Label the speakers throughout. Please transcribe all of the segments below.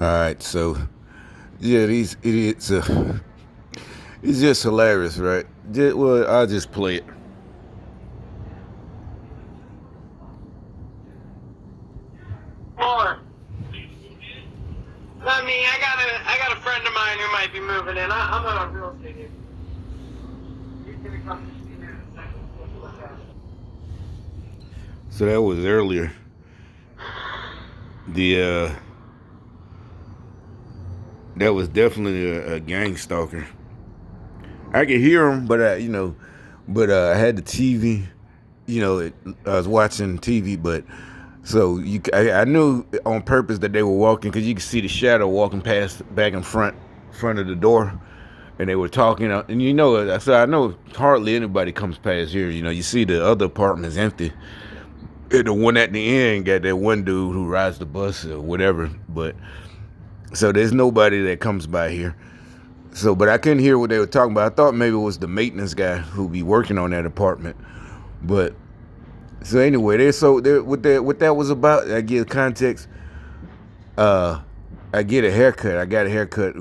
Speaker 1: All right, so yeah, these idiots. It's just hilarious, right? Well, I'll just play it.
Speaker 2: Or, I mean, I got a friend of mine who might be moving in. I'm a real estate agent. He's gonna come to see me in a second. Let's look at it.
Speaker 1: So that was earlier. The that was definitely a gang stalker. I could hear him, but I had the TV. I was watching TV, but so I knew on purpose that they were walking because you could see the shadow walking past back in front of the door, and they were talking. And so I know hardly anybody comes past here. You see the other apartments empty. And the one at the end got that one dude who rides the bus or whatever, but so there's nobody that comes by here. So, but I couldn't hear what they were talking about. I thought maybe it was the maintenance guy who be working on that apartment. But so anyway, what that was about. I give context. Uh, I get a haircut. I got a haircut.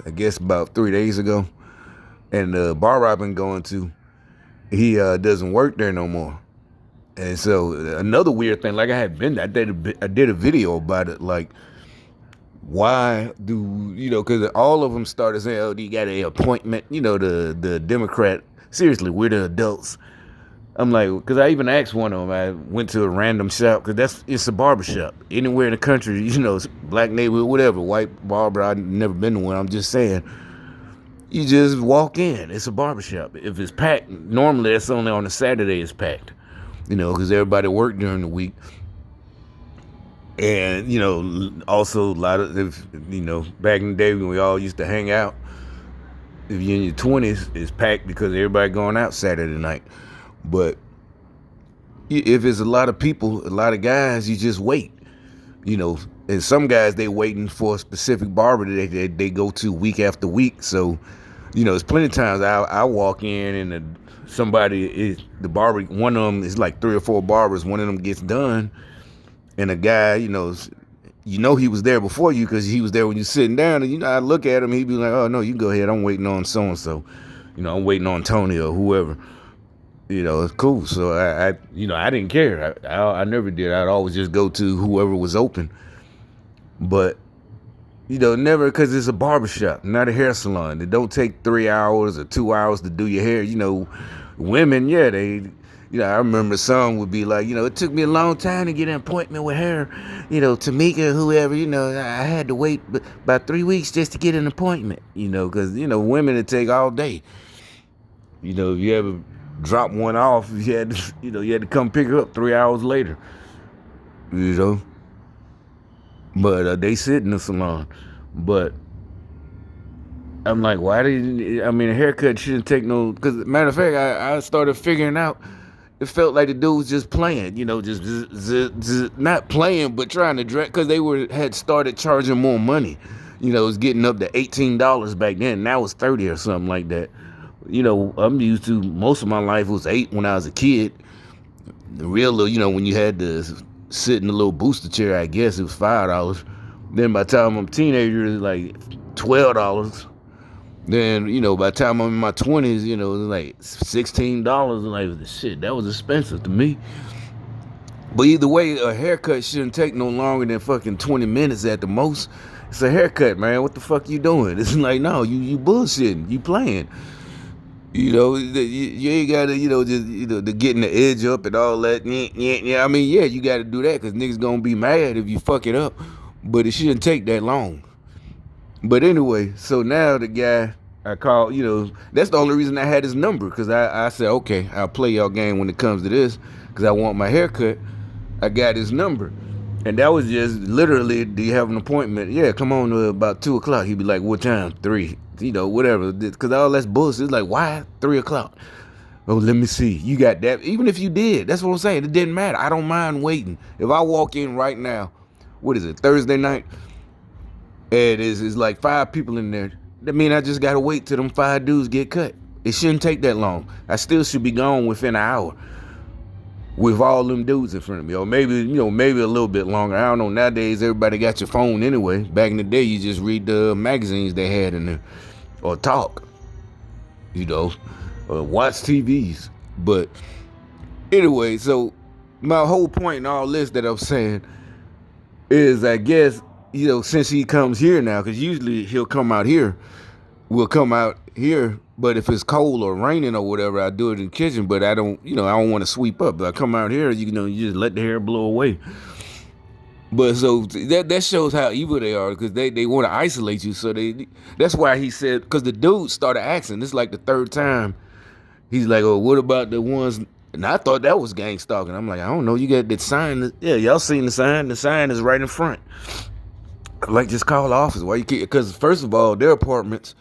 Speaker 1: I guess about 3 days ago, and the barber I've been going to, he doesn't work there no more. And so another weird thing, like I did a video about it, like why do because all of them started saying, oh, you got an appointment, the Democrat, seriously, we're the adults. I'm like, because I even asked one of them, I went to a random shop, because it's a barber shop anywhere in the country, black neighborhood, whatever, white barber. I've never been to one. I'm just saying, you just walk in, it's a barber shop. If it's packed, normally it's only on a Saturday it's packed, because everybody worked during the week. And also a lot of back in the day when we all used to hang out, if you're in your 20s, it's packed because everybody going out Saturday night. But if it's a lot of people, a lot of guys, you just wait. And some guys, they waiting for a specific barber that they go to week after week. So there's plenty of times I walk in and somebody is the barber. One of them is like 3 or 4 barbers. One of them gets done. And a guy, he was there before you because he was there when you're sitting down. And, I look at him, he'd be like, oh, no, you go ahead. I'm waiting on so-and-so. I'm waiting on Tony or whoever. It's cool. So I didn't care. I never did. I'd always just go to whoever was open. But, never, because it's a barbershop, not a hair salon. It don't take 3 hours or 2 hours to do your hair. Women, yeah, I remember some would be like, it took me a long time to get an appointment with her, Tamika, whoever, I had to wait about 3 weeks just to get an appointment, because, women, it take all day. If you ever drop one off, you had to come pick her up 3 hours later, But they sit in the salon. But I'm like, why a haircut shouldn't take no, because matter of fact, I started figuring out, it felt like the dude was just playing, just not playing, but trying to dress, because had started charging more money. It was getting up to $18 back then. Now it's 30 or something like that. I'm used to, most of my life was 8 when I was a kid. The real little, when you had to sit in the little booster chair, I guess it was $5. Then by the time I'm a teenager, it's like $12. Then, by the time I'm in my 20s, it was like $16. And like, shit, that was expensive to me. But either way, a haircut shouldn't take no longer than fucking 20 minutes at the most. It's a haircut, man. What the fuck you doing? It's like, no, you bullshitting. You playing. You ain't gotta, just, the getting the edge up and all that. Yeah. I mean, yeah, you gotta do that because niggas gonna be mad if you fuck it up. But it shouldn't take that long. But anyway, so now the guy I called, that's the only reason I had his number, because I said, okay, I'll play y'all game when it comes to this, because I want my haircut. I got his number. And that was just literally, do you have an appointment? Yeah, come on about 2 o'clock. He'd be like, what time? 3, whatever. Because all that's bullshit. It's like, why 3 o'clock? Oh, let me see. You got that. Even if you did, that's what I'm saying. It didn't matter. I don't mind waiting. If I walk in right now, what is it, Thursday night? And it's like 5 people in there. That mean I just gotta wait till them 5 dudes get cut. It shouldn't take that long. I still should be gone within an hour. with all them dudes in front of me, or maybe maybe a little bit longer. I don't know. Nowadays, everybody got your phone anyway. Back in the day, you just read the magazines they had in there, or talk, or watch TVs. But anyway, so my whole point in all this that I'm saying is, I guess, since he comes here now, because usually he'll come out here, we'll come out here, but if it's cold or raining or whatever, I do it in the kitchen. But I don't want to sweep up. But I come out here, you just let the hair blow away. But so that shows how evil they are, because they want to isolate you. So that's why he said, because the dude started asking. This is like the third time. He's like, oh, what about the ones? And I thought that was gang stalking. I'm like, I don't know. You got that sign. Yeah, y'all seen the sign. The sign is right in front. Like, just call the office. Why you can't? Because first of all, their apartments,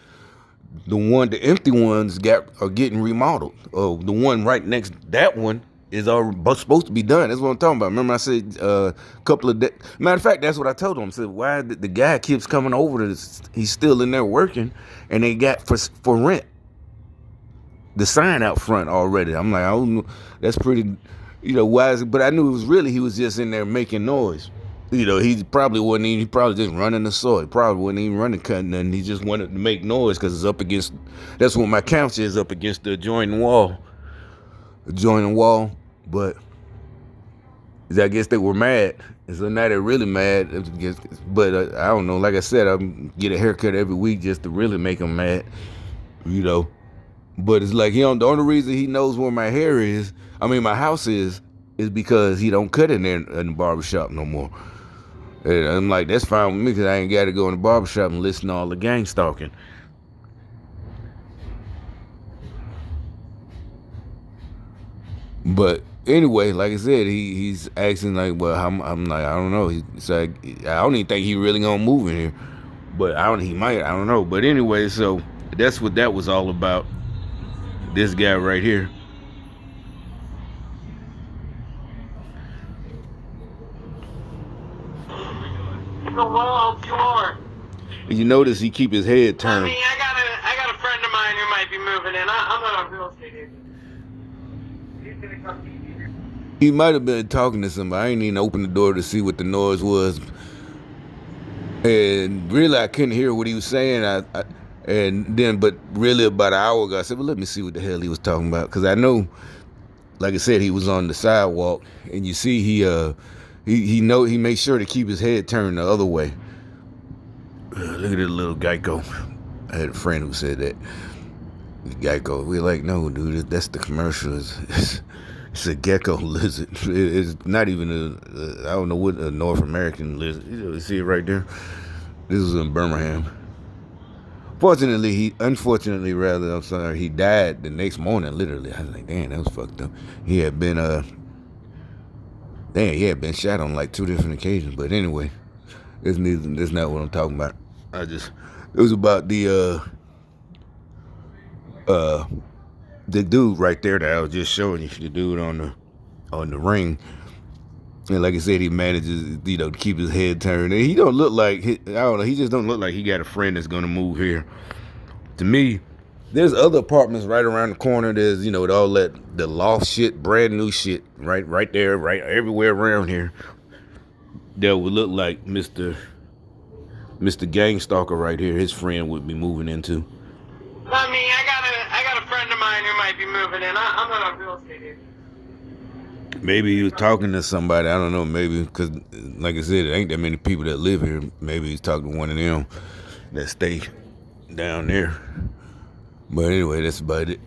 Speaker 1: the empty ones are getting remodeled. Oh, the one right next, that one is already supposed to be done. That's what I'm talking about. Remember I said a couple of days. Matter of fact, that's what I told him. I said, why the guy keeps coming over to this? He's still in there working, and they got for rent the sign out front already. I'm like, oh, that's pretty, why is it? But I knew he was just in there making noise. He probably wasn't even, he probably just running the soil. He probably wasn't even running cutting nothing. He just wanted to make noise because it's up against, that's what my couch is, up against the adjoining wall. But I guess they were mad. And so now they're really mad. But I don't know. Like I said, I get a haircut every week just to really make them mad. But it's like, the only reason he knows where my hair is, my house is because he don't cut in there in the barbershop no more. And I'm like, that's fine with me, because I ain't got to go in the barbershop and listen to all the gang stalking. But anyway, like I said, he's asking like, well, I'm like, I don't know. He's like, I don't even think he really gonna move in here. But he might, I don't know. But anyway, so that's what that was all about. This guy right here. You notice he keep his head turned.
Speaker 2: I got a friend of mine who might be moving in. I'm a real estate agent. He's gonna come meet you.
Speaker 1: He might have been talking to somebody. I ain't even open the door to see what the noise was, and really I couldn't hear what he was saying. But really about an hour ago, I said, well, let me see what the hell he was talking about, because I know, like I said, he was on the sidewalk, and you see he made sure to keep his head turned the other way. Look at this little Geico. I had a friend who said that. Geico. We're like, no, dude, that's the commercial. It's a gecko lizard. It's not even I don't know what, a North American lizard. You see it right there? This was in Birmingham. Unfortunately, he died the next morning, literally. I was like, damn, that was fucked up. He had been shot on like 2 different occasions. But anyway, that's not what I'm talking about. It was about the dude right there that I was just showing you, the dude on the ring. And like I said, he manages, to keep his head turned. And he don't look like, I don't know, he just don't look like he got a friend that's gonna move here. To me, there's other apartments right around the corner. There's, with all that, the loft shit, brand new shit, right there, right everywhere around here, that would look like Mr. Gang Stalker right here, his friend would be moving into.
Speaker 2: I got a friend of mine who might be moving in. I'm a real estate agent.
Speaker 1: Maybe he was talking to somebody. I don't know. Maybe because, like I said, it ain't that many people that live here. Maybe he's talking to one of them that stay down there. But anyway, that's about it.